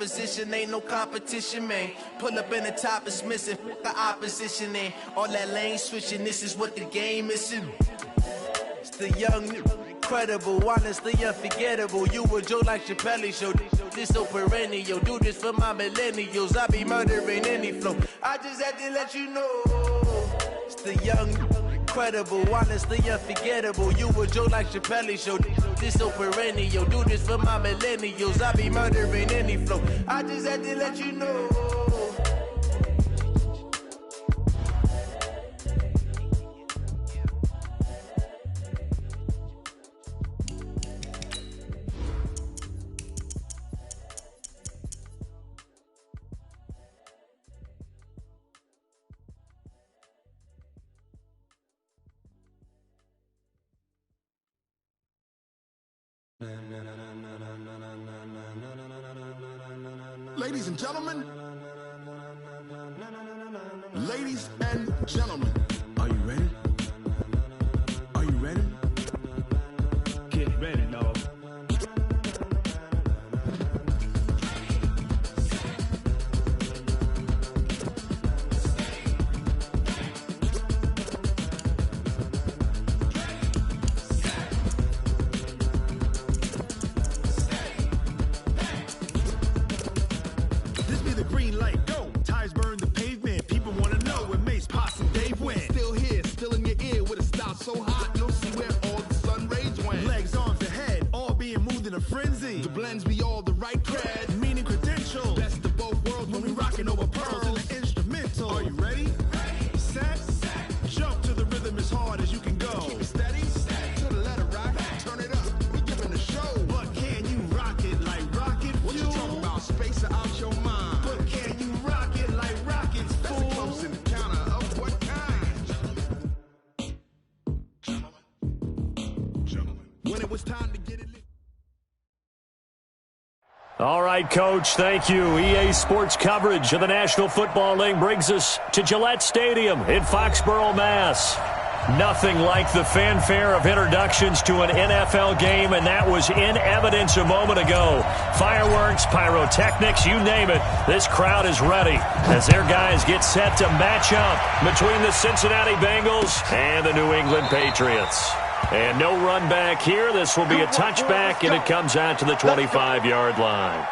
Position ain't no competition, man. Pull up in the top is missing. The opposition in all that lane switching. This is what the game is. It's the young, incredible, honestly unforgettable. You a Joe like Chappelle show. This so perennial. Do this for my millennials. I be murdering any flow. I just had to let you know. It's the young, incredible, honestly unforgettable. You a Joe like Chappelle show. This so perennial. Do this for my millennials. I be murdering any flow. I just had to let you know. Ladies and gentlemen, ladies and gentlemen, are you ready? Are you ready? Get ready, dog. So hot, you'll see where all the sun rays went. Legs, arms, ahead, all being moved in a frenzy. The blends be all the right cred, meaning credentials. Best of both worlds when we rockin' over pearls in the instrumental. Are you ready? Set, jump to the rhythm as hard as you can go. Keep it steady, to the letter rock, turn it up, we giving a show. But can you rock it like rocket fuel? What you talking about, space or out your mind? But can you rock it like rockets, fool? That's a close encounter of what kind? When it was time to get it. All right, Coach, thank you. EA Sports coverage of the National Football League brings us to Gillette Stadium in Foxborough, Mass. Nothing like the fanfare of introductions to an NFL game, and that was in evidence a moment ago. Fireworks, pyrotechnics, you name it. This crowd is ready as their guys get set to match up between the Cincinnati Bengals and the New England Patriots. And no run back here. This will be a touchback, and it comes out to the 25-yard line.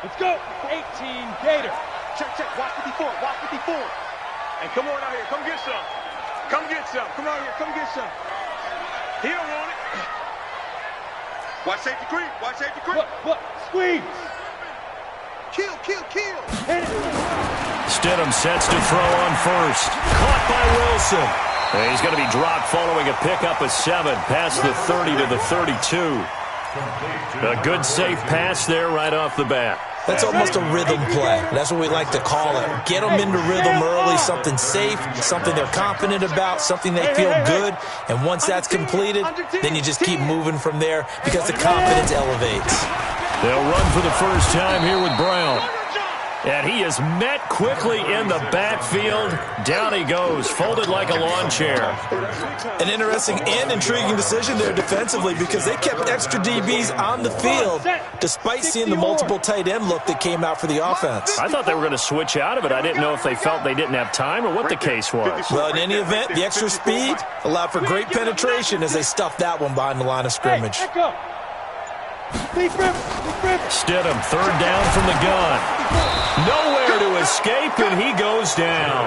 Let's go. 18, Gator. Check, check. Watch 54. Watch 54. And come on out here. Come get some. Come get some. Come out here. Come get some. He don't want it. Watch safety creep. Watch safety creep. Look. Squeeze. Kill. Stidham sets to throw on first. Caught by Wilson. And he's going to be dropped following a pickup of 7 past the 30 to the 32. A good safe pass there right off the bat. That's almost a rhythm play. That's what we like to call it. Get them into rhythm early, something safe, something they're confident about, something they feel good. And once that's completed, then you just keep moving from there because the confidence elevates. They'll run for the first time here with Brown. And he is met quickly in the backfield. Down he goes, folded like a lawn chair. An interesting and intriguing decision there defensively because they kept extra DBs on the field despite seeing the multiple tight end look that came out for the offense. I thought they were going to switch out of it. I didn't know if they felt they didn't have time or what the case was. Well, in any event, the extra speed allowed for great penetration as they stuffed that one behind the line of scrimmage. Stidham, third down from the gun. Nowhere to escape, and he goes down.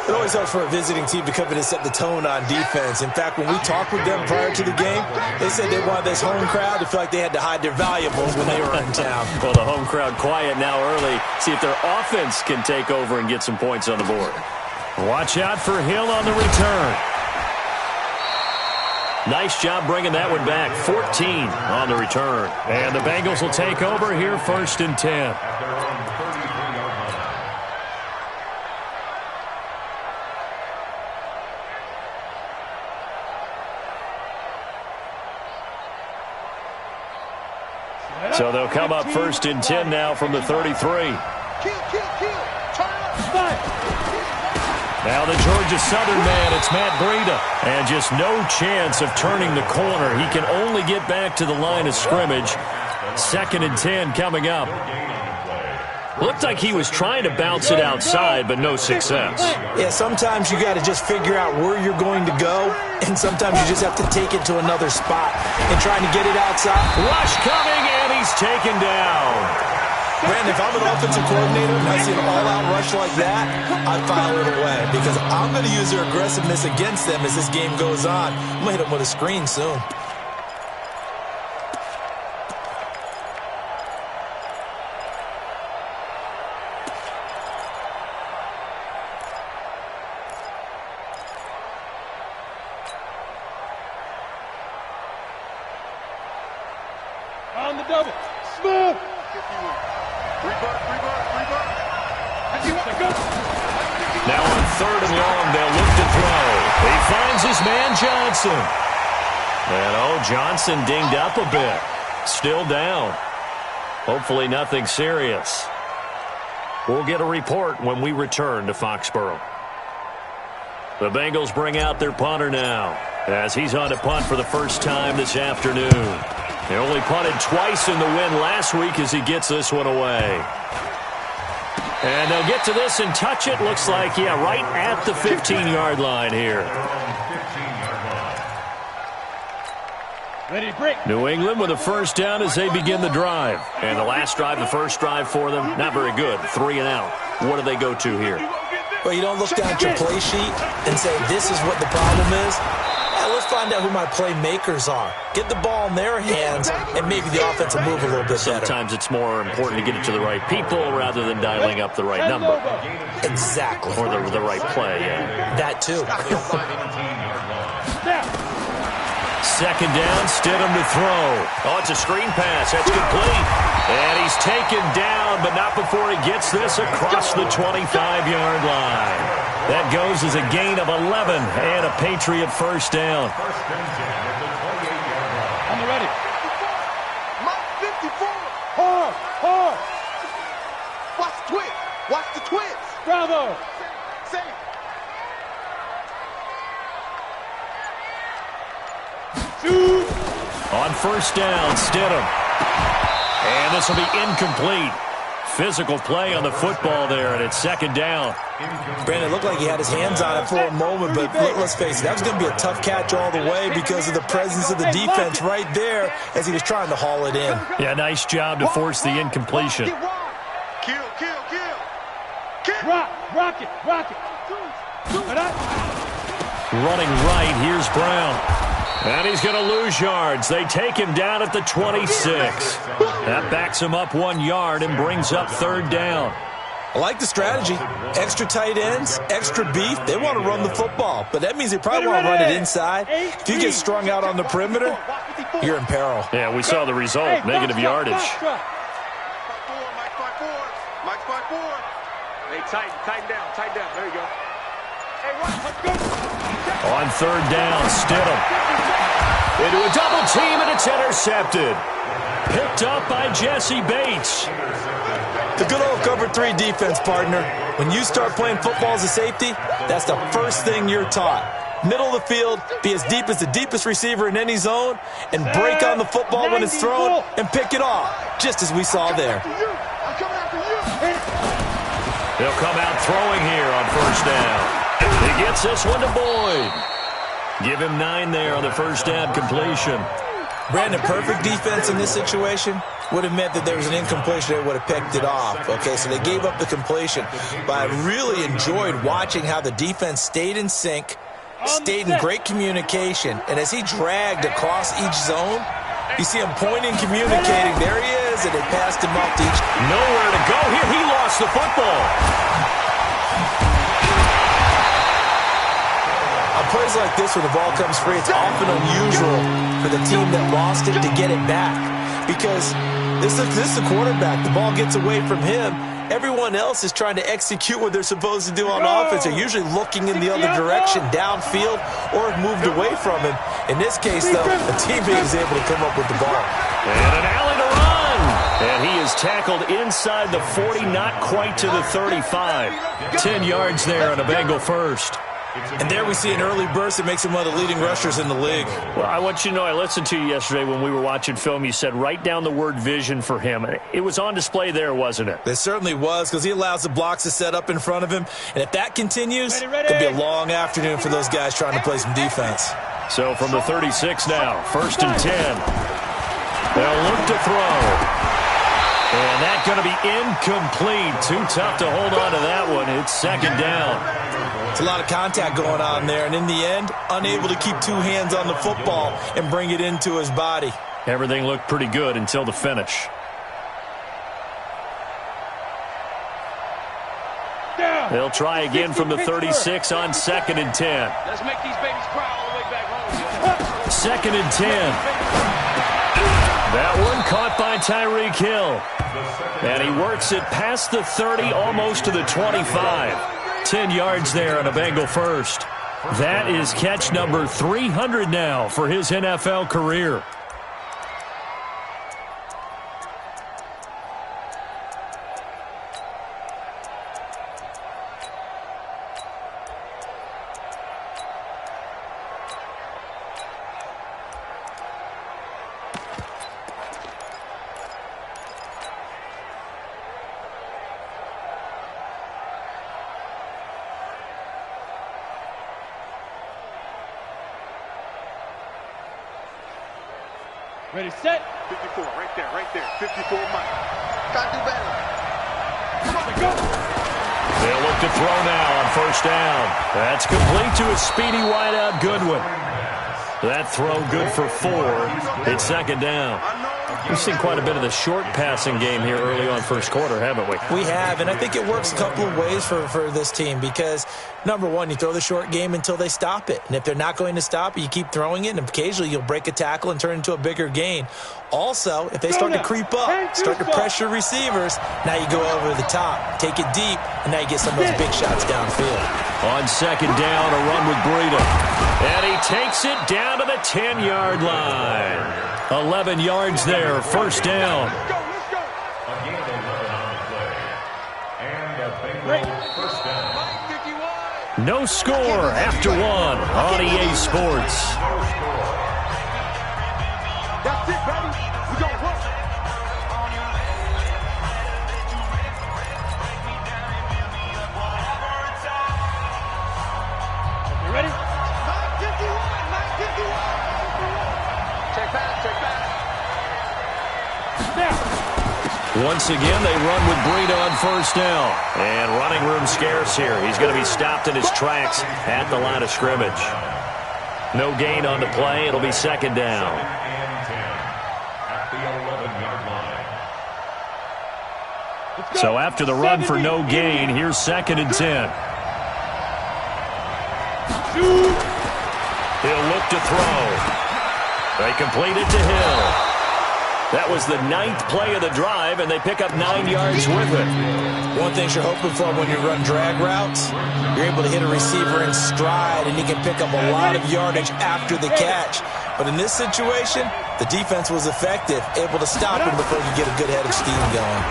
It always helps for a visiting team to come in and set the tone on defense. In fact, when we talked with them prior to the game, they said they wanted this home crowd to feel like they had to hide their valuables when they were in town. Well, the home crowd quiet now early. See if their offense can take over and get some points on the board. Watch out for Hill on the return. Nice job bringing that one back. 14 on the return. And the Bengals will take over here, 1st and 10. So they'll come up 1st and 10 now from the 33. Now the Georgia Southern man, it's Matt Breida. And just no chance of turning the corner. He can only get back to the line of scrimmage. 2nd and 10 coming up. Looked like he was trying to bounce it outside, but no success. Yeah, sometimes you got to just figure out where you're going to go, and sometimes you just have to take it to another spot. And trying to get it outside. Rush coming, and he's taken down. Brandon, if I'm an offensive coordinator and I see an all-out rush like that, I file it away because I'm going to use their aggressiveness against them as this game goes on. I'm going to hit them with a screen soon. On the double. Smooth. Now on 3rd and long, they'll look to throw. He finds his man Johnson. And Johnson dinged up a bit. Still down. Hopefully nothing serious. We'll get a report when we return to Foxborough. The Bengals bring out their punter now as he's on to punt for the first time this afternoon. He only punted twice in the win last week as he gets this one away. And they'll get to this and touch it. Looks like, yeah, right at the 15-yard line here. Ready to break. New England with a first down as they begin the drive. And the last drive, the first drive for them, not very good. 3 and out. What do they go to here? Well, you don't look down at your play sheet and say, this is what the problem is. Yeah, let's find out who my playmakers are. Get the ball in their hands, and maybe the offense will move a little bit better. Sometimes it's more important to get it to the right people rather than dialing up the right number. Exactly. Or the right play, yeah. That too. 2nd down, Stidham to throw. Oh, it's a screen pass. That's complete. And he's taken down, but not before he gets this across the 25-yard line. That goes as a gain of 11 and a Patriot first down. On the ready. Mike 54. Hard. Hard. Watch the twist. Watch the twist. Bravo. Safe. Shoot. On first down, Stidham. And this will be incomplete. Physical play on the football there, and it's 2nd down. Brandon, looked like he had his hands on it for a moment, but let's face it, that was going to be a tough catch all the way because of the presence of the defense right there as he was trying to haul it in. Yeah, nice job to force the incompletion. Kill. Rock it. Running right, here's Brown. And he's going to lose yards. They take him down at the 26. That backs him up 1 yard and brings up 3rd down. I like the strategy. Extra tight ends, extra beef. They want to run the football, but that means they probably want to run it inside. If you get strung out on the perimeter, you're in peril. Yeah, we saw the result, negative yardage. Mike 5-4. Hey, tighten down. There you go. Hey, let's go. On 3rd down, Stidham. Into a double team, and it's intercepted. Picked up by Jesse Bates. The good old cover 3 defense, partner. When you start playing football as a safety, that's the first thing you're taught. Middle of the field, be as deep as the deepest receiver in any zone, and break on the football when it's thrown and pick it off, just as we saw there. They'll come out throwing here on first down. He gets this one to Boyd. Give him 9 there on the first down completion. Brandon, perfect defense in this situation would have meant that there was an incompletion. They would have picked it off. Okay, so they gave up the completion. But I really enjoyed watching how the defense stayed in sync, stayed in great communication. And as he dragged across each zone, you see him pointing, communicating. There he is, and they passed him off to each. Nowhere to go here. He lost the football. On plays like this, when the ball comes free, it's often unusual for the team that lost it to get it back. Because this is the quarterback. The ball gets away from him. Everyone else is trying to execute what they're supposed to do on offense. They're usually looking in the other direction, downfield, or have moved away from him. In this case, though, a teammate is able to come up with the ball. And an alley to run. And he is tackled inside the 40, not quite to the 35. 10 yards there on a Bengal first. And there we see an early burst that makes him one of the leading rushers in the league. Well, I want you to know, I listened to you yesterday when we were watching film. You said write down the word vision for him. It was on display there, wasn't it? It certainly was, because he allows the blocks to set up in front of him. And if that continues, it could be a long afternoon for those guys trying to play some defense. So from the 36 now, 1st and 10. They'll look to throw. And that's going to be incomplete. Too tough to hold on to that one. It's 2nd down. It's a lot of contact going on there, and in the end, unable to keep 2 hands on the football and bring it into his body. Everything looked pretty good until the finish. They'll try again from the 36 on 2nd and 10. Let's make these babies cry all the way back home. 2nd and 10. That one caught by Tyreek Hill. And he works it past the 30, almost to the 25. 10 yards there on a Bengal first. That is catch number 300 now for his NFL career. Ready, set. 54, right there. 54, Mike. Gotta do better. Come on, go. They'll look to throw now on 1st down. That's complete to a speedy wideout Goodwin. That throw good for 4. It's 2nd down. We've seen quite a bit of the short passing game here early on 1st quarter, haven't we? We have, and I think it works a couple of ways for this team because, number one, you throw the short game until they stop it. And if they're not going to stop it, you keep throwing it, and occasionally you'll break a tackle and turn it into a bigger gain. Also, if they start to creep up, start to pressure receivers, now you go over the top, take it deep, and now you get some of those big shots downfield. On 2nd down, a run with Breida. And he takes it down to the 10-yard line. 11 yards there, 1st down. No score after 1 on EA Sports. That's it, baby. We gonna work. You ready? 951. Check back. Once again, they run with Breida on 1st down. And running room scarce here. He's going to be stopped in his tracks at the line of scrimmage. No gain on the play. It'll be 2nd down. So after the run for no gain, here's 2nd and 10. He'll look to throw. They complete it to Hill. That was the 9th play of the drive, and they pick up 9 yards with it. One thing you're hoping for when you run drag routes, you're able to hit a receiver in stride, and he can pick up a lot of yardage after the catch. But in this situation, the defense was effective, able to stop him before you get a good head of steam going.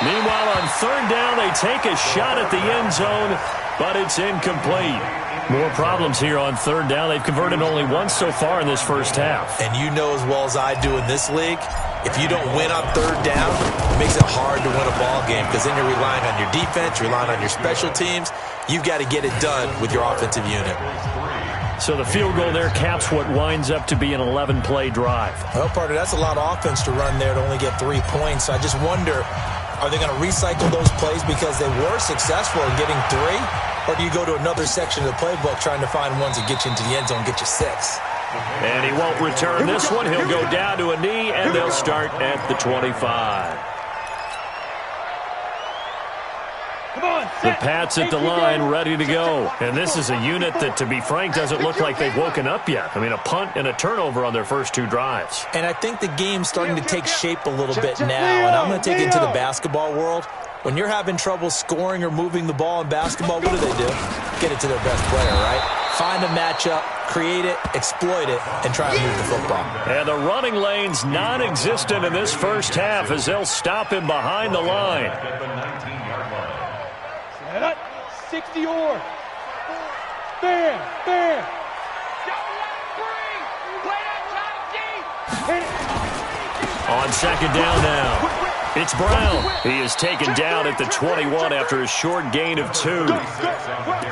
Meanwhile, on 3rd down, they take a shot at the end zone, but it's incomplete. More problems here on 3rd down. They've converted only once so far in this first half. And you know as well as I do in this league, if you don't win on 3rd down, it makes it hard to win a ball game because then you're relying on your defense, you're relying on your special teams. You've got to get it done with your offensive unit. So the field goal there caps what winds up to be an 11-play drive. Well, partner, that's a lot of offense to run there to only get 3 points. So I just wonder, are they going to recycle those plays because they were successful in getting 3? Or do you go to another section of the playbook trying to find ones that get you into the end zone and get you 6? And he won't return this one. He'll go down to a knee, and they'll start at the 25. The Pats at the line, ready to go. And this is a unit that, to be frank, doesn't look like they've woken up yet. I mean, a punt and a turnover on their first 2 drives. And I think the game's starting to take shape a little bit now. And I'm going to take it into the basketball world. When you're having trouble scoring or moving the ball in basketball, what do? Get it to their best player, right? Find a matchup, create it, exploit it, and try to move the football. And the running lane's non-existent in this first half as they'll stop him behind the line. 60 or. Bam, bam. On second down now. It's Brown. He is taken down at the 21 after a short gain of 2.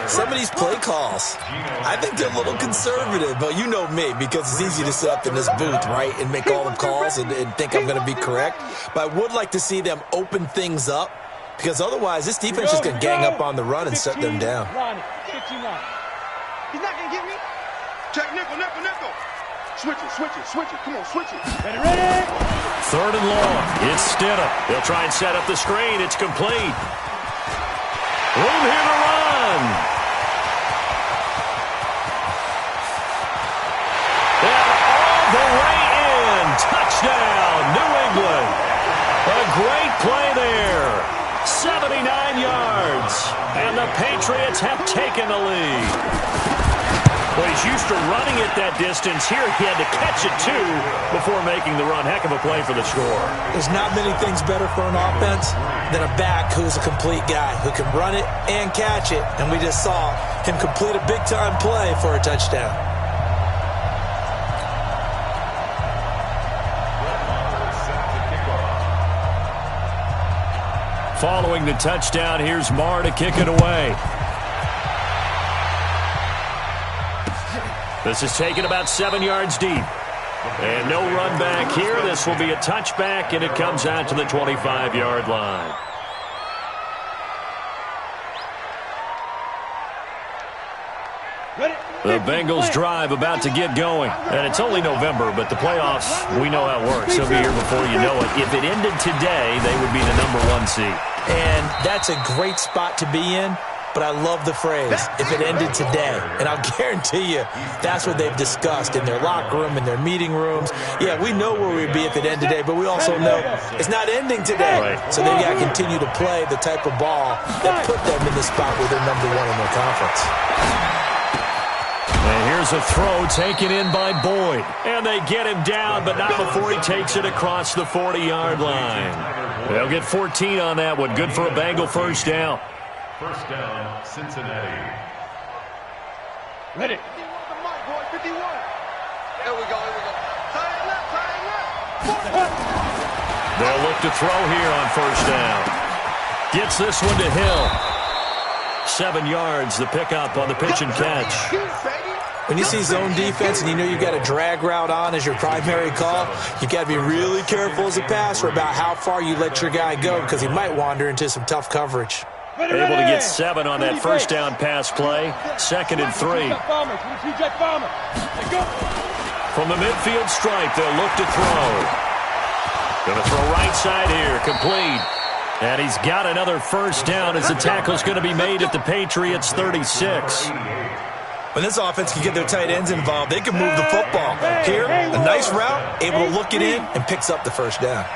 Some of these play calls, I think they're a little conservative, but you know me, because it's easy to sit up in this booth, right, and make all the calls and think I'm going to be correct. But I would like to see them open things up, because otherwise this defense is going to gang up on the run and shut them down. He's not going to get me. Check nickel, nickel, nickel. Switch it, switch it, switch it. Come on, switch it. Ready, ready. Third and long. It's Stidham. He'll try and set up the screen. It's complete. Room here to run. And all the way in. Touchdown, New England. A great play there. 79 yards. And the Patriots have taken the lead. Well, he's used to running it that distance. Here he had to catch it, too, before making the run. Heck of a play for the score. There's not many things better for an offense than a back who's a complete guy, who can run it and catch it. And we just saw him complete a big-time play for a touchdown. Following the touchdown, here's Marr to kick it away. This is taken about 7 yards deep. And no run back here. This will be a touchback, and it comes out to the 25-yard line. The Bengals drive about to get going. And it's only November, but the playoffs, we know how it works. They'll be here before you know it. If it ended today, they would be the #1 seed. And that's a great spot to be in. But I love the phrase, if it ended today. And I'll guarantee you, that's what they've discussed in their locker room, in their meeting rooms. Yeah, we know where we'd be if it ended today, but we also know it's not ending today. Right. So they've got to continue to play the type of ball that put them in the spot where they're #1 in their conference. And here's a throw taken in by Boyd. And they get him down, but not before he takes it across the 40-yard line. They'll get 14 on that one. Good for a Bengal first down. First down, Cincinnati. Ready. 51. There we go, Side left. They'll look to throw here on first down. Gets this one to Hill. 7 yards, the pickup on the pitch and catch. When you see zone defense and you know you've got a drag route on as your primary call, you've got to be really careful as a passer about how far you let your guy go, because he might wander into some tough coverage. Able to get 7 on that first down pass play. 2nd and 3. From the midfield stripe, they'll look to throw. Going to throw right side here, complete. And he's got another first down as the tackle's going to be made at the Patriots' 36. When this offense can get their tight ends involved, they can move the football. Here, a nice route, able to look it in, and picks up the first down.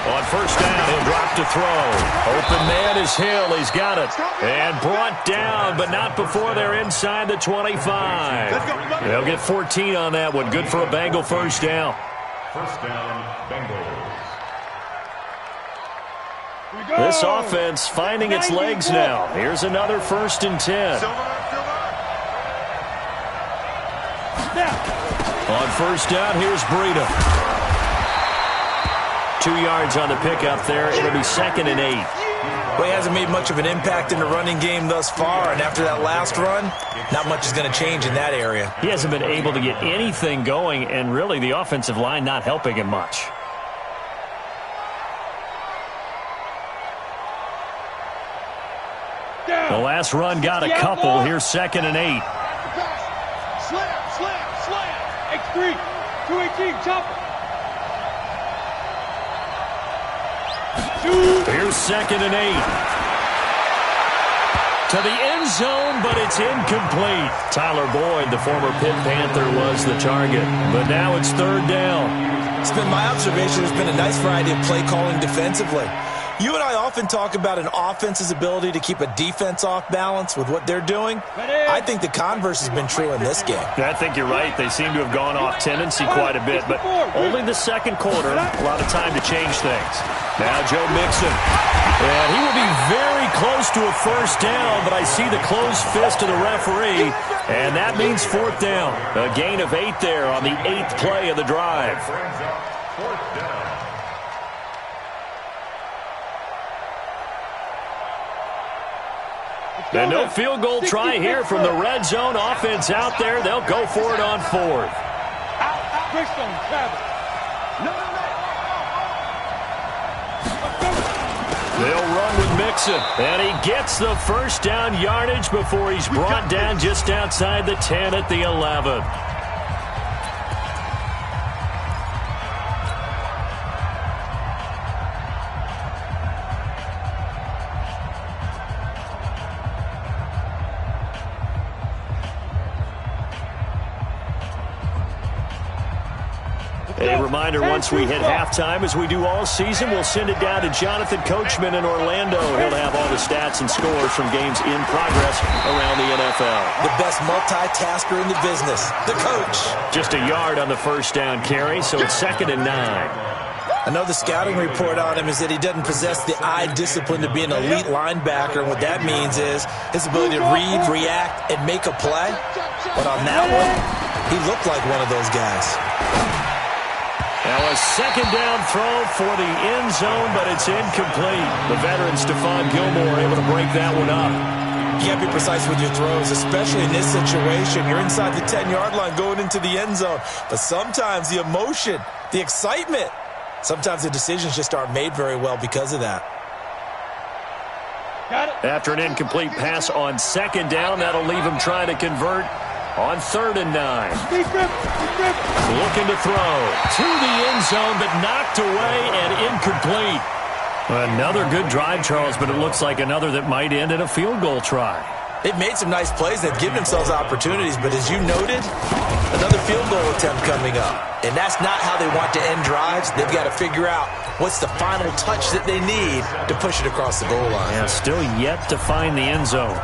On first down, he'll drop to throw. Open man is Hill. He's got it. And brought down, but not before they're inside the 25. They'll get 14 on that one. Good for a Bengal first down. First down, Bengals. This offense finding its legs now. Here's another 1st and 10. On first down, here's Breida. 2 yards on the pickup there. It'll be 2nd and 8. Well, he hasn't made much of an impact in the running game thus far, and after that last run, not much is going to change in that area. He hasn't been able to get anything going, and really the offensive line not helping him much. The last run got a couple. Here's 2nd and 8. Slam. X3. 218, chopper. Here's 2nd and 8. To the end zone, but it's incomplete. Tyler Boyd, the former Pitt Panther, was the target. But now it's 3rd down. It's been my observation there's been a nice variety of play calling defensively. You and I often talk about an offense's ability to keep a defense off balance with what they're doing. I think the converse has been true in this game. Yeah, I think you're right. They seem to have gone off tendency quite a bit, but only the second quarter, a lot of time to change things. Now Joe Mixon. And he will be very close to a first down, but I see the closed fist of the referee, and that means fourth down. A gain of 8 there on the 8th play of the drive. And no field goal try here from the red zone. Offense out there. They'll go for it on 4th. They'll run with Mixon. And he gets the first down yardage before he's brought down just outside the 10 at the 11. A reminder, once we hit halftime, as we do all season, we'll send it down to Jonathan Coachman in Orlando. He'll have all the stats and scores from games in progress around the NFL. The best multitasker in the business, the coach. Just a yard on the first down carry, so it's 2nd and 9. I know the scouting report on him is that he doesn't possess the eye discipline to be an elite linebacker, and what that means is his ability to read, react, and make a play. But on that one, he looked like one of those guys. Now a second down throw for the end zone, but it's incomplete. The veteran Stephon Gilmore able to break that one up. You can't be precise with your throws, especially in this situation. You're inside the 10-yard line going into the end zone. But sometimes the emotion, the excitement, sometimes the decisions just aren't made very well because of that. After an incomplete pass on second down, that'll leave him trying to convert on 3rd and 9. Looking to throw to the end zone, but knocked away and incomplete. Another good drive, Charles, but it looks like another that might end in a field goal try. They've made some nice plays. They've given themselves opportunities, but as you noted, another field goal attempt coming up. And that's not how they want to end drives. They've got to figure out what's the final touch that they need to push it across the goal line. Yeah, still yet to find the end zone.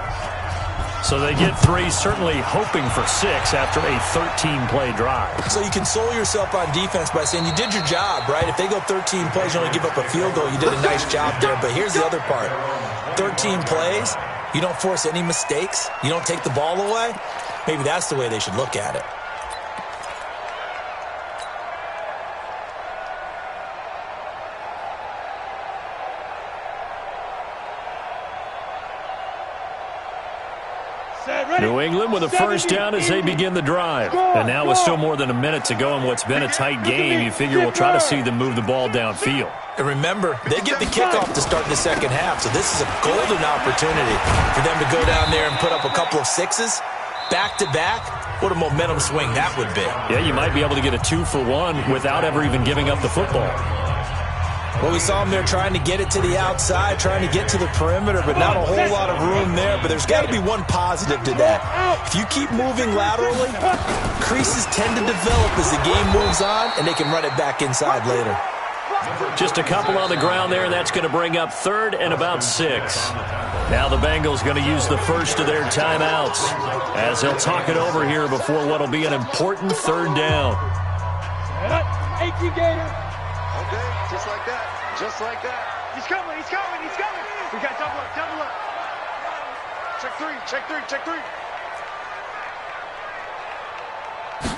So they get 3, certainly hoping for 6 after a 13-play drive. So you console yourself on defense by saying you did your job, right? If they go 13 plays, you only give up a field goal, you did a nice job there. But here's the other part. 13 plays, you don't force any mistakes, you don't take the ball away. Maybe that's the way they should look at it. New England with a first down as they begin the drive. And now with still more than a minute to go in what's been a tight game, you figure we'll try to see them move the ball downfield. And remember, they get the kickoff to start the second half, so this is a golden opportunity for them to go down there and put up a couple of 6s back-to-back. What a momentum swing that would be. Yeah, you might be able to get a 2-for-1 without ever even giving up the football. Well, we saw him there trying to get it to the outside, trying to get to the perimeter, but not a whole lot of room there. But there's got to be one positive to that. If you keep moving laterally, creases tend to develop as the game moves on, and they can run it back inside later. Just a couple on the ground there, and that's going to bring up 3rd and about 6. Now the Bengals going to use the first of their timeouts as they'll talk it over here before what will be an important 3rd down. Okay, just like that. Just like that. He's coming, he's coming, he's coming. We got double up, double up. Check 3, check 3, check 3.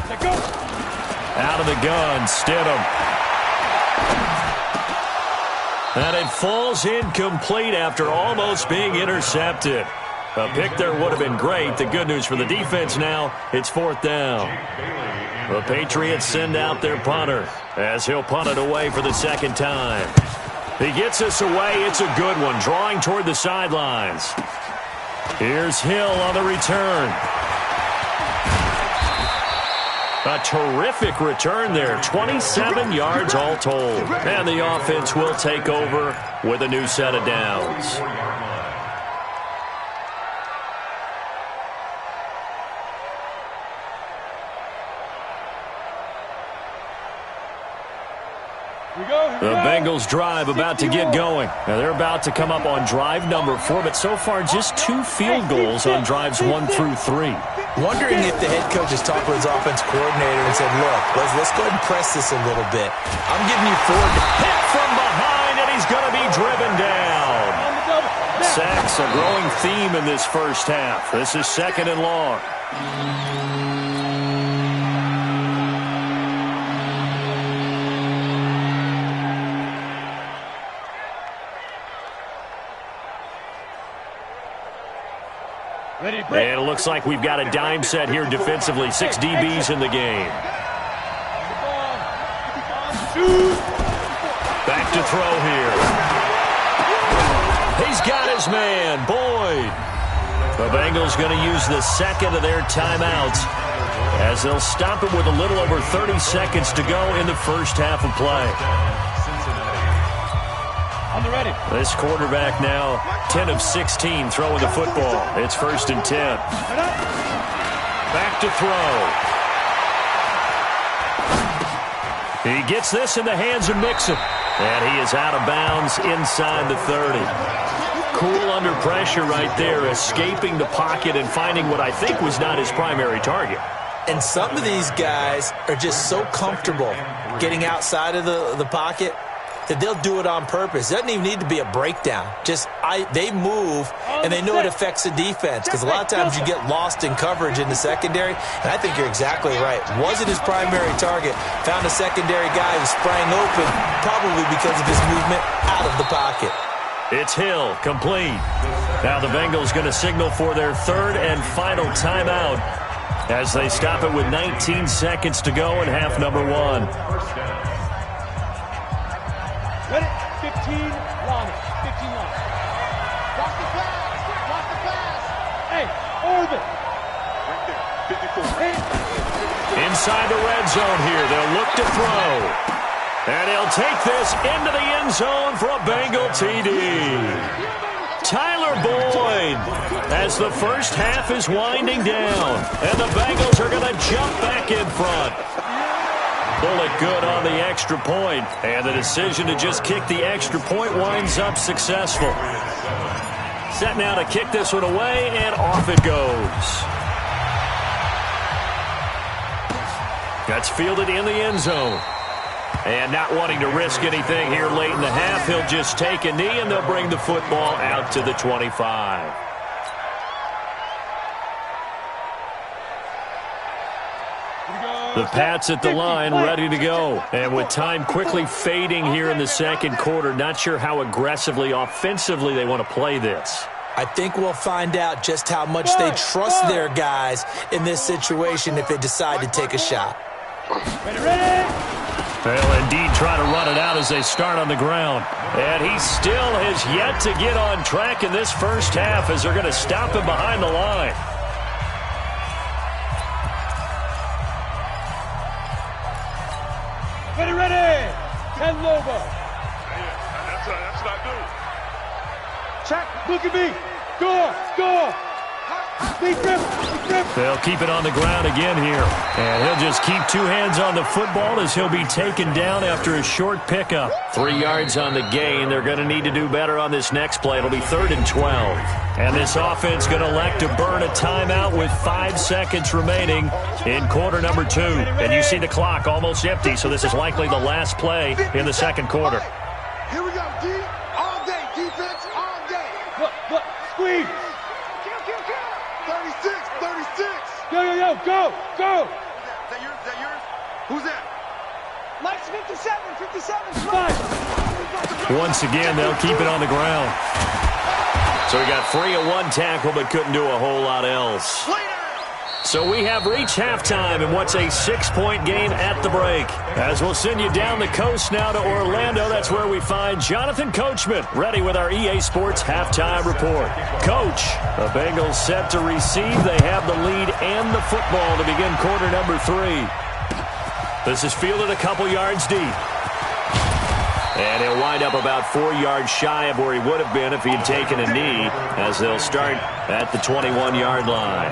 Let go. Out of the gun, Stidham. And it falls incomplete after almost being intercepted. A pick there would have been great. The good news for the defense now, it's 4th down. The Patriots send out their punter as he'll punt it away for the second time. He gets us away. It's a good one, drawing toward the sidelines. Here's Hill on the return. A terrific return there, 27 yards all told. And the offense will take over with a new set of downs. The Bengals drive about to get going. Now they're about to come up on drive number 4, but so far just 2 field goals on drives 1 through 3. Wondering if the head coach has talked with his offense coordinator and said, look, let's go ahead and press this a little bit. I'm giving you 4. Hit from behind, and he's going to be driven down. Sacks, a growing theme in this first half. This is 2nd and long. And it looks like we've got a dime set here defensively. 6 DBs in the game. Back to throw here. He's got his man, Boyd. The Bengals going to use the second of their timeouts as they'll stop it with a little over 30 seconds to go in the first half of play. This quarterback now 10 of 16 throwing the football. It's 1st and 10. Back to throw. He gets this in the hands of Mixon. And he is out of bounds inside the 30. Cool under pressure right there, escaping the pocket and finding what I think was not his primary target. And some of these guys are just so comfortable getting outside of the pocket that they'll do it on purpose. It doesn't even need to be a breakdown. They move, and they know it affects the defense because a lot of times you get lost in coverage in the secondary, and I think you're exactly right. Wasn't his primary target. Found a secondary guy who sprang open, probably because of his movement out of the pocket. It's Hill, complete. Now the Bengals going to signal for their 3rd and final timeout as they stop it with 19 seconds to go in half number 1. Ready? 15, line it. 15 line. Watch the pass. Watch the pass. Hey, orbit. Right there. 54. Inside the red zone here. They'll look to throw. And he'll take this into the end zone for a Bengal TD. Tyler Boyd as the first half is winding down. And the Bengals are going to jump back in front. Bullet good on the extra point, and the decision to just kick the extra point winds up successful. Set now to kick this one away, and off it goes. That's fielded in the end zone. And not wanting to risk anything here late in the half, he'll just take a knee, and they'll bring the football out to the 25. The Pats at the line, ready to go. And with time quickly fading here in the second quarter, not sure how aggressively, offensively they want to play this. I think we'll find out just how much they trust their guys in this situation if they decide to take a shot. They'll indeed try to run it out as they start on the ground. And he still has yet to get on track in this first half as they're going to stop him behind the line. Ready. 10 Lobo. That's what I do. Check. Look at me. Go. Deep grip. They'll keep it on the ground again here. And he'll just keep 2 hands on the football as he'll be taken down after a short pickup. 3 yards on the gain. They're going to need to do better on this next play. It'll be 3rd and 12. And this offense going to elect to burn a timeout with 5 seconds remaining in quarter number 2. And you see the clock almost empty, so this is likely the last play in the second quarter. Here we go, D. All day. Defense all day. Look. Squeeze. 36. Go. Is that yours? Who's that? Mike's 57. Fine. Once again, they'll keep it on the ground. So he got free of 1 tackle but couldn't do a whole lot else. So we have reached halftime in what's a 6-point game at the break. As we'll send you down the coast now to Orlando, that's where we find Jonathan Coachman, ready with our EA Sports halftime report. Coach, the Bengals set to receive. They have the lead and the football to begin quarter number 3. This is fielded a couple yards deep. And he'll wind up about 4 yards shy of where he would have been if he had taken a knee, as they'll start at the 21-yard line.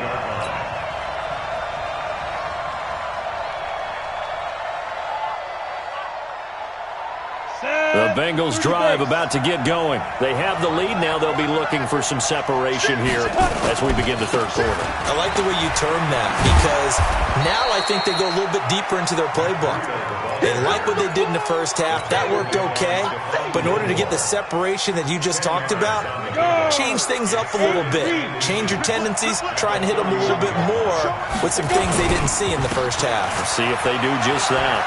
Set. Bengals drive about to get going. They have the lead now. They'll be looking for some separation here as we begin the third quarter. I like the way you term that because now I think they go a little bit deeper into their playbook. They like what they did in the first half. That worked okay. But in order to get the separation that you just talked about, change things up a little bit. Change your tendencies. Try and hit them a little bit more with some things they didn't see in the first half. Let's see if they do just that.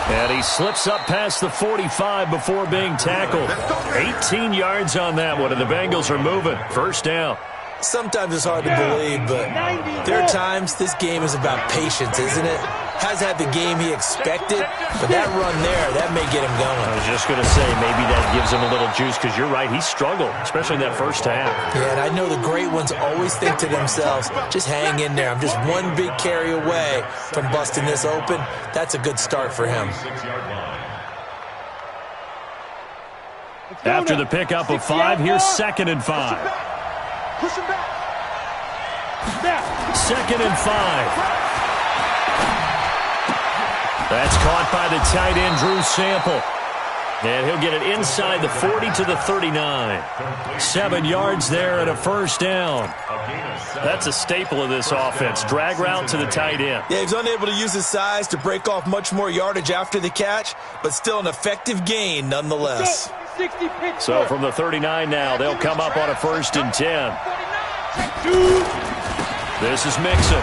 And he slips up past the 45 before being tackled. 18 yards on that one, and the Bengals are moving. First down. Sometimes it's hard to believe, but there are times this game is about patience, isn't it? Has had the game he expected, but that run there, that may get him going. I was just going to say, maybe that gives him a little juice, because you're right, he struggled, especially in that first half. Yeah, and I know the great ones always think to themselves, just hang in there. I'm just one big carry away from busting this open. That's a good start for him. After the pickup of 5, here's 2nd and 5. Push him back. 2nd and 5. That's caught by the tight end, Drew Sample. And he'll get it inside the 40 to the 39. 7 yards there and a first down. That's a staple of this offense. Drag route to the tight end. Yeah, he's unable to use his size to break off much more yardage after the catch, but still an effective gain nonetheless. So from the 39 now, they'll come up on a 1st and 10. This is Mixon.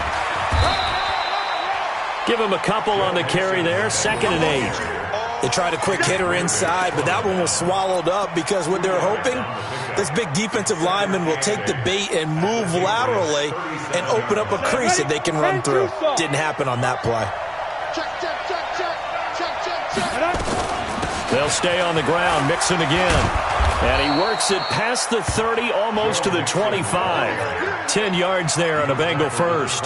Give him a couple on the carry there. 2nd and 8. They tried a quick hitter inside, but that one was swallowed up because what they're hoping, this big defensive lineman will take the bait and move laterally and open up a crease that they can run through. Didn't happen on that play. They'll stay on the ground. Mixon again. And he works it past the 30, almost to the 25. 10 yards there on a Bengal first.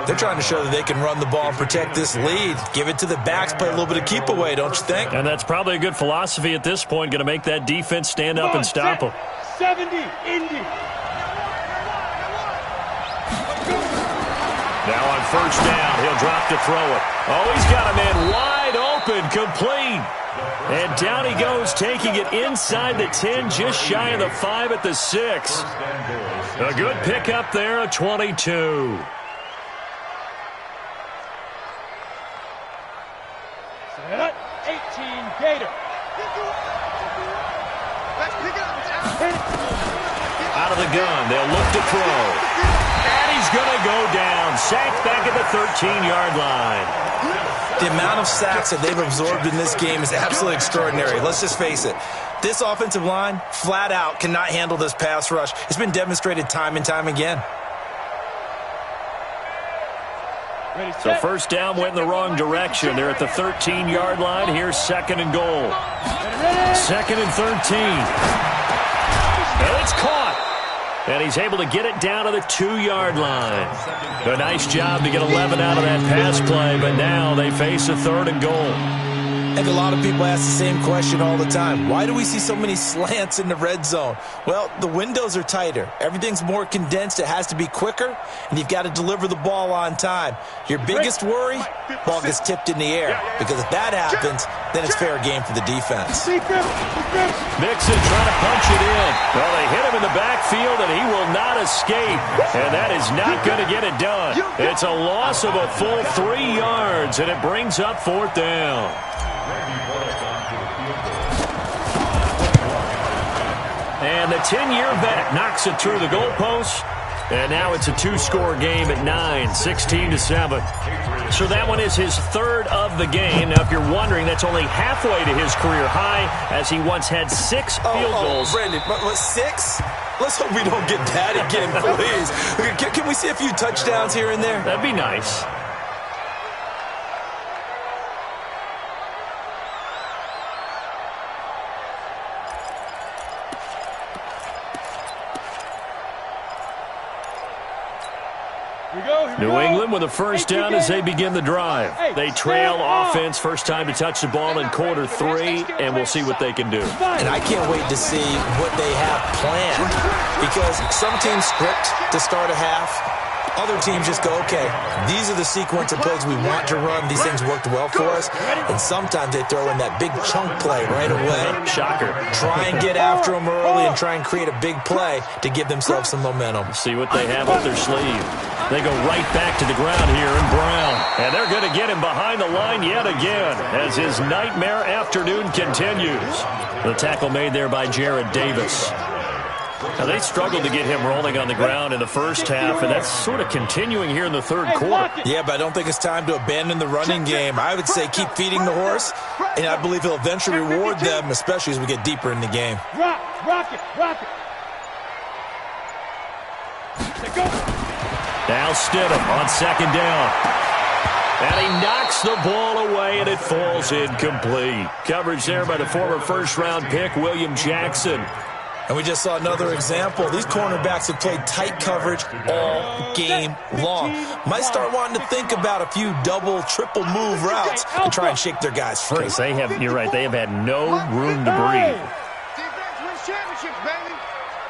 They're trying to show that they can run the ball and protect this lead. Give it to the backs, play a little bit of keep away, don't you think? And that's probably a good philosophy at this point, going to make that defense stand up and stop them. 70, Indy. Now on 1st down, he'll drop to throw it. Oh, he's got a man wide open, complete. And down he goes, taking it inside the 10, just shy of the 5 at the 6. A good pickup there, a 22. 18 Gator. Out of the gun, they'll look to throw. And he's going to go down. Sacked back at the 13-yard line. The amount of sacks that they've absorbed in this game is absolutely extraordinary. Let's just face it. This offensive line, flat out, cannot handle this pass rush. It's been demonstrated time and time again. So 1st down went in the wrong direction. They're at the 13-yard line. Here's 2nd and goal. 2nd and 13. And it's caught. And he's able to get it down to the 2-yard line. A nice job to get 11 out of that pass play, but now they face a 3rd and goal. And a lot of people ask the same question all the time. Why do we see so many slants in the red zone? Well, the windows are tighter. Everything's more condensed. It has to be quicker, and you've got to deliver the ball on time. Your biggest worry, ball gets tipped in the air. Because if that happens, then it's fair game for the defense. Mixon trying to punch it in. Well, they hit him in the backfield, and he will not escape. And that is not going to get it done. It's a loss of a full 3 yards, and it brings up 4th down. And the 10-year vet knocks it through the goalpost. And now it's a 2-score game at 9, 16-7. So that one is his 3rd of the game. Now, if you're wondering, that's only halfway to his career high, as he once had 6 field goals. Brandon, what, 6? Let's hope we don't get that again, please. Can we see a few touchdowns here and there? That'd be nice. New England with a 1st down as they begin the drive. They trail offense, first time to touch the ball in quarter 3, and we'll see what they can do. And I can't wait to see what they have planned, because some teams script to start a half, Other teams just go, okay, these are the sequence of plays we want to run. These things worked well for us. And sometimes they throw in that big chunk play right away. Shocker. Try and get after them early and try and create a big play to give themselves some momentum. See what they have up their sleeve. They go right back to the ground here in Brown. And they're going to get him behind the line yet again as his nightmare afternoon continues. The tackle made there by Jared Davis. Now, they struggled to get him rolling on the ground in the first half, and that's sort of continuing here in the third quarter. Yeah, but I don't think it's time to abandon the running game. I would say keep feeding the horse, and I believe he'll eventually reward them, especially as we get deeper in the game. Rock it. Now Stidham on second down. And he knocks the ball away, and it falls incomplete. Coverage there by the former first-round pick, William Jackson. And we just saw another example. These cornerbacks have played tight coverage all game long. Might start wanting to think about a few double, triple move routes to try and shake their guys free. They have, you're right, they have had no room to breathe. Defense wins championships, baby.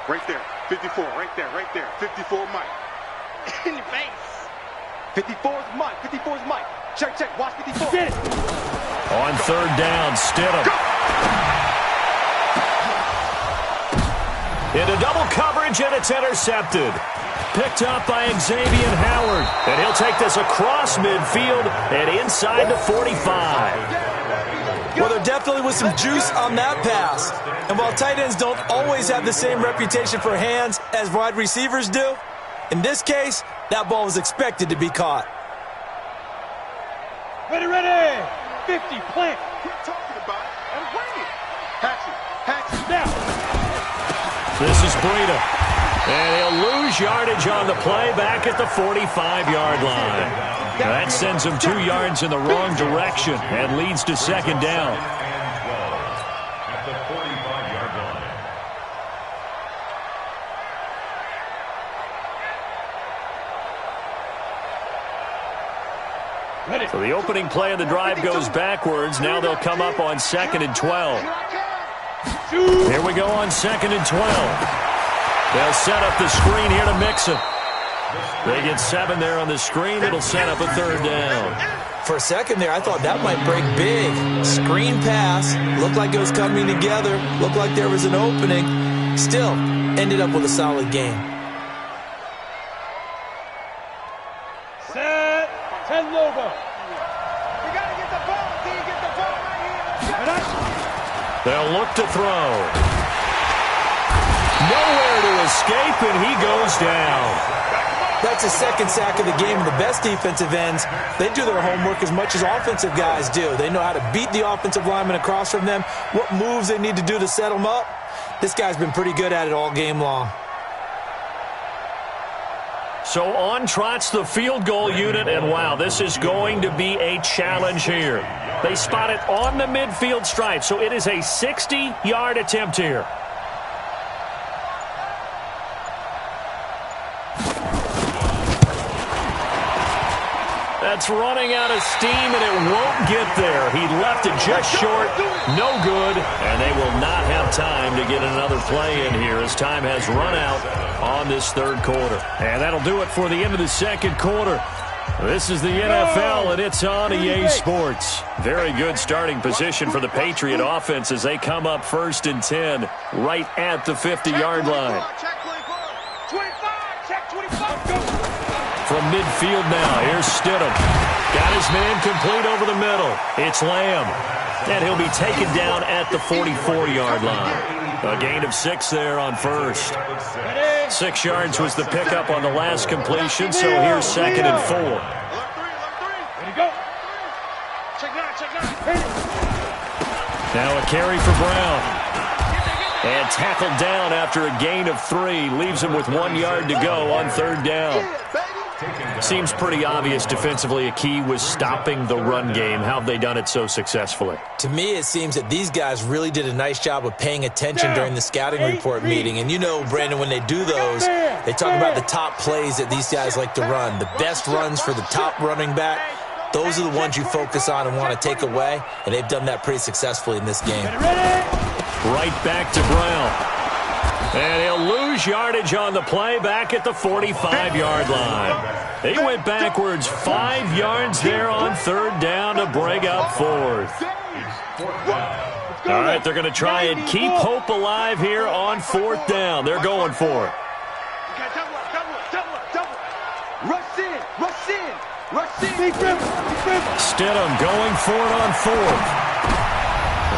Right there, 54, right there. 54 Mike. In your face. 54's Mike, 54's Mike. Check, watch 54. On third down, Stidham. Into double coverage, and it's intercepted. Picked up by Xavier Howard. And he'll take this across midfield and inside the 45. Well, there definitely was some juice on that pass. And while tight ends don't always have the same reputation for hands as wide receivers do, in this case, that ball was expected to be caught. Ready. 50, plant. Keep talking about it and wing it. Hatchet, now. This is Breida. And he'll lose yardage on the play back at the 45-yard line. That sends him 2 yards in the wrong direction and leads to second down. At the 45-yard line. So the opening play of the drive goes backwards. Now they'll come up on 2nd and 12. Here we go on 2nd and 12. They'll set up the screen here to Mixon. They get 7 there on the screen. It'll set up a third down. For a second there, I thought that might break big. Screen pass. Looked like it was coming together. Looked like there was an opening. Still, ended up with a solid game. Set. 10 Lobo. You got to get the ball. Can you get the ball right here? They'll look to throw. Nowhere to escape, and he goes down. That's his second sack of the game. The best defensive ends, they do their homework as much as offensive guys do. They know how to beat the offensive lineman across from them, what moves they need to do to set them up. This guy's been pretty good at it all game long. So on trots the field goal unit, and wow, this is going to be a challenge here. They spot it on the midfield stripe, so it is a 60-yard attempt here. That's running out of steam, and it won't get there. He left it just short. No good, and they will not have time to get another play in here as time has run out on this third quarter. And that'll do it for the end of the second quarter. This is the NFL, and it's on EA Sports. Very good starting position for the Patriot offense as they come up 1st and 10 right at the 50-yard line. Check 25. Check 25. From midfield now, here's Stidham. Got his man complete over the middle. It's Lamb. And he'll be taken down at the 44-yard line. A gain of 6 there on first. 6 yards was the pickup on the last completion, so here's 2nd and 4. Ready, go. Check 9. Now a carry for Brown. And tackled down after a gain of 3. Leaves him with 1 yard to go on third down. Seems pretty obvious defensively a key was stopping the run game. How have they done it so successfully? To me, it seems that these guys really did a nice job of paying attention during the scouting report meeting. And you know, Brandon, when they do those, they talk about the top plays that these guys like to run. The best runs for the top running back, those are the ones you focus on and want to take away. And they've done that pretty successfully in this game. Right back to Brown. And he'll lose yardage on the play back at the 45-yard line. He went backwards 5 yards there on third down to bring up fourth. All right, they're going to try and keep hope alive here on fourth down. They're going for it. Stidham going for it on fourth.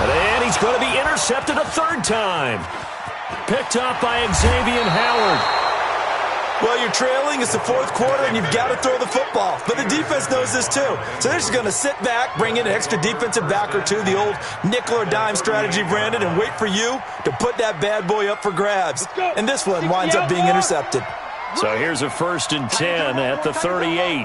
And he's going to be intercepted a third time. Picked up by Xavier Howard. Well, you're trailing. It's the fourth quarter, and you've got to throw the football. But the defense knows this, too. So they're just going to sit back, bring in an extra defensive back or two, the old nickel or dime strategy, Brandon, and wait for you to put that bad boy up for grabs. And this one winds up being intercepted. So here's a 1st and 10 at the 38.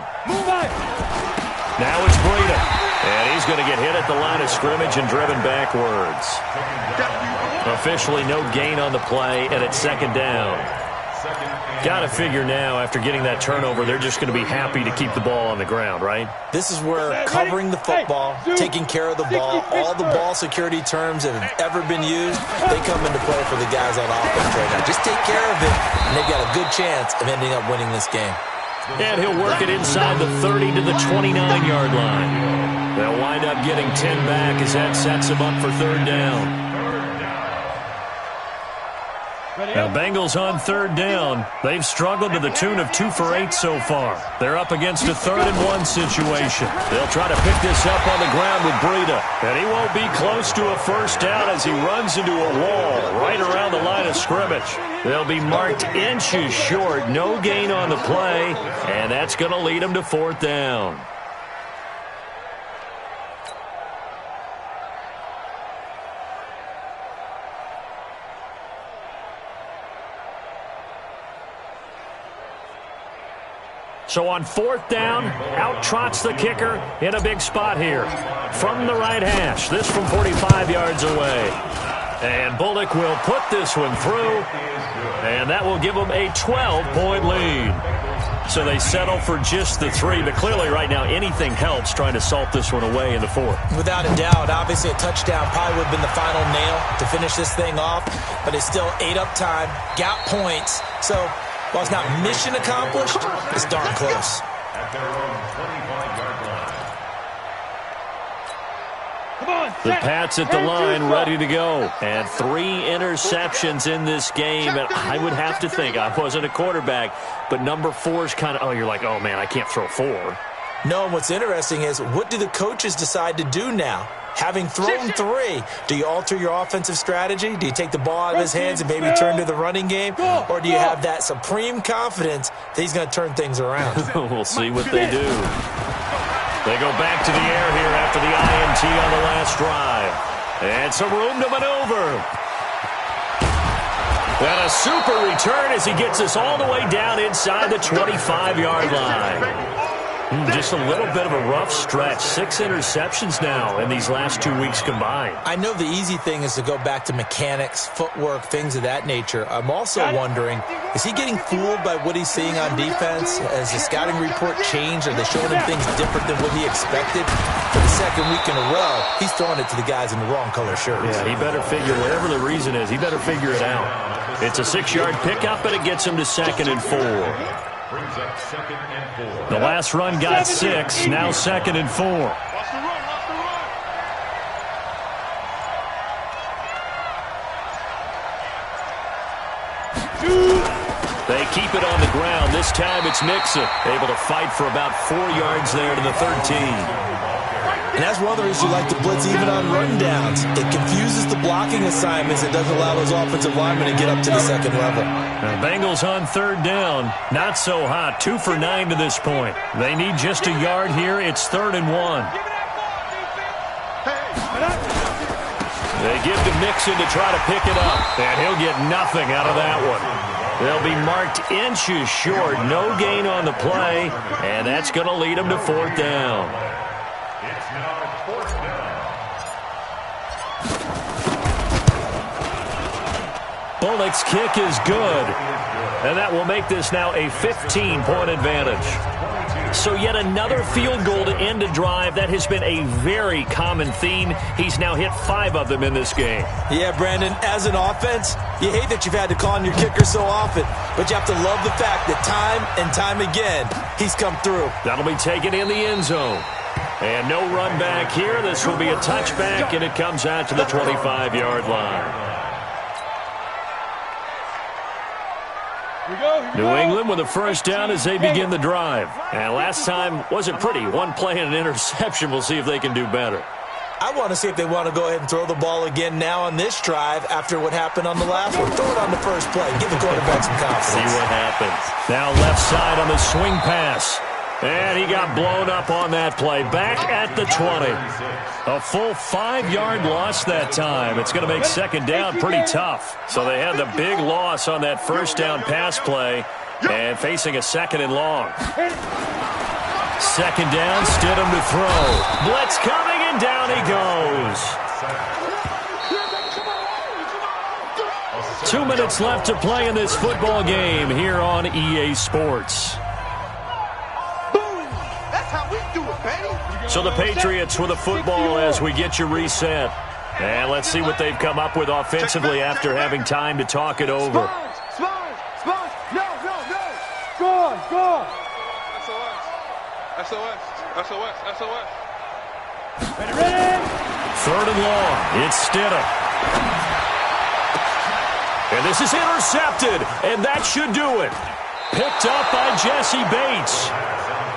Now it's Breida. And he's going to get hit at the line of scrimmage and driven backwards. Officially no gain on the play, and it's second down. Got to figure now, after getting that turnover, they're just going to be happy to keep the ball on the ground, right? This is where covering the football, taking care of the ball, all the ball security terms that have ever been used, they come into play for the guys on offense right now. Just take care of it, and they've got a good chance of ending up winning this game. And he'll work it inside the 30 to the 29-yard line. They'll wind up getting 10 back as that sets them up for third down. Now, Bengals on third down. They've struggled to the tune of 2 for 8 so far. They're up against a 3rd and 1 situation. They'll try to pick this up on the ground with Breida. And he won't be close to a first down as he runs into a wall right around the line of scrimmage. They'll be marked inches short. No gain on the play. And that's going to lead them to fourth down. So on fourth down, out trots the kicker in a big spot here. From the right hash, this from 45 yards away. And Bullock will put this one through, and that will give them a 12-point lead. So they settle for just the 3, but clearly right now anything helps trying to salt this one away in the fourth. Without a doubt, obviously a touchdown probably would have been the final nail to finish this thing off, but it's still ate up time, got points, so while it's not mission accomplished, it's darn close. The Pats at the line ready to go. And 3 interceptions in this game. And I would have to think, I wasn't a quarterback, but number 4 is kind of, oh, you're like, oh, man, I can't throw 4. No, and what's interesting is, what do the coaches decide to do now? Having thrown 3, do you alter your offensive strategy? Do you take the ball out of his hands and maybe turn to the running game? Or do you have that supreme confidence that he's going to turn things around? We'll see what they do. They go back to the air here after the INT on the last drive. And some room to maneuver. And a super return as he gets us all the way down inside the 25-yard line. Just a little bit of a rough stretch. 6 interceptions now in these last 2 weeks combined. I know the easy thing is to go back to mechanics, footwork, things of that nature. I'm also wondering, is he getting fooled by what he's seeing on defense? Has the scouting report changed? Are they showing him things different than what he expected? For the second week in a row, he's throwing it to the guys in the wrong color shirts. Yeah, he better figure, whatever the reason is, he better figure it out. It's a 6-yard pickup, and it gets him to 2nd and 4. The last run got 6, now 2nd and 4. They keep it on the ground. This time it's Mixon, able to fight for about 4 yards there to the 13. And that's one of the reasons you like to blitz even on rundowns. It confuses the blocking assignments. It doesn't allow those offensive linemen to get up to the second level. Now, Bengals on third down. Not so hot. 2 for 9 to this point. They need just a yard here. It's 3rd and 1. They give to Mixon to try to pick it up. And he'll get nothing out of that one. They'll be marked inches short. No gain on the play. And that's going to lead them to 4th down. Bullock's kick is good. And that will make this now a 15-point advantage. So yet another field goal to end a drive. That has been a very common theme. He's now hit 5 of them in this game. Yeah, Brandon, as an offense, you hate that you've had to call on your kicker so often, but you have to love the fact that time and time again, he's come through. That'll be taken in the end zone. And no run back here. This will be a touchback, and it comes out to the 25-yard line. New England with a first down as they begin the drive. And last time wasn't pretty. One play and an interception. We'll see if they can do better. I want to see if they want to go ahead and throw the ball again now on this drive after what happened on the last one. Throw it on the first play. Give the quarterback some confidence. See what happens. Now left side on the swing pass. And he got blown up on that play. Back at the 20. A full 5-yard loss that time. It's going to make second down pretty tough. So they had the big loss on that first down pass play and facing a second and long. Second down, Stidham to throw. Blitz coming, and down he goes. 2 minutes left to play in this football game here on EA Sports. So the Patriots with a football as we get you reset. And let's see what they've come up with offensively after having time to talk it over. Spons! No! Score! SOS! Ready! Third and long. It's Stidham. And this is intercepted. And that should do it. Picked up by Jesse Bates.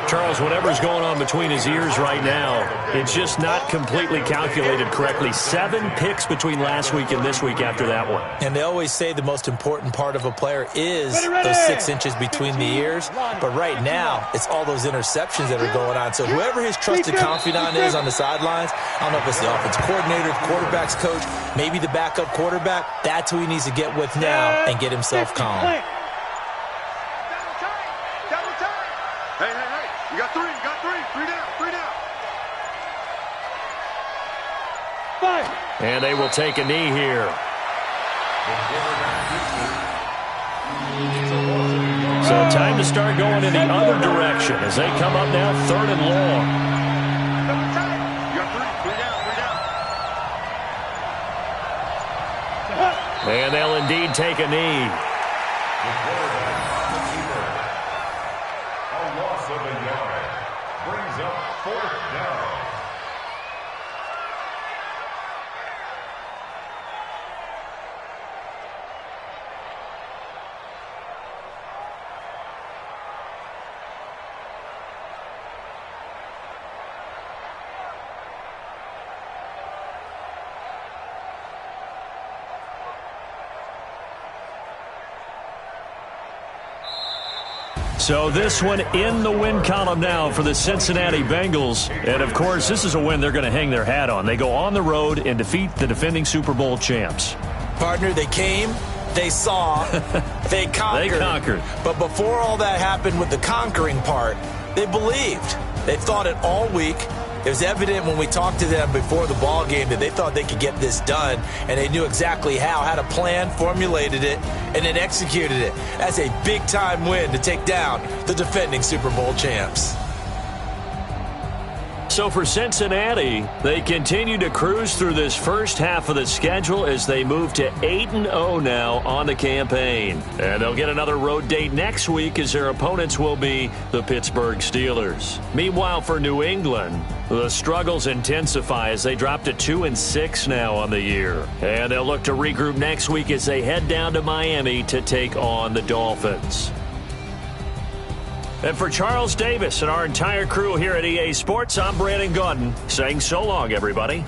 Charles, whatever's going on between his ears right now, it's just not completely calculated correctly. 7 picks between last week and this week after that one. And they always say the most important part of a player is those 6 inches between the ears. But right now, it's all those interceptions that are going on. So whoever his trusted confidant is on the sidelines, I don't know if it's the offensive coordinator, the quarterback's coach, maybe the backup quarterback, that's who he needs to get with now and get himself calm. Hey. You got 3. 3 down. 5. And they will take a knee here. So time to start going in the other direction as they come up now 3rd and long. You got 3 down. And they'll indeed take a knee. So this one in the win column now for the Cincinnati Bengals. And, of course, this is a win they're going to hang their hat on. They go on the road and defeat the defending Super Bowl champs. Partner, they came, they saw, they conquered. They conquered. But before all that happened with the conquering part, they believed. They thought it all week. It was evident when we talked to them before the ball game that they thought they could get this done, and they knew exactly how, had a plan, formulated it, and then executed it. That's a big-time win to take down the defending Super Bowl champs. So for Cincinnati, they continue to cruise through this first half of the schedule as they move to 8-0 now on the campaign. And they'll get another road date next week as their opponents will be the Pittsburgh Steelers. Meanwhile, for New England, the struggles intensify as they drop to 2-6 now on the year. And they'll look to regroup next week as they head down to Miami to take on the Dolphins. And for Charles Davis and our entire crew here at EA Sports, I'm Brandon Gaudin saying so long, everybody.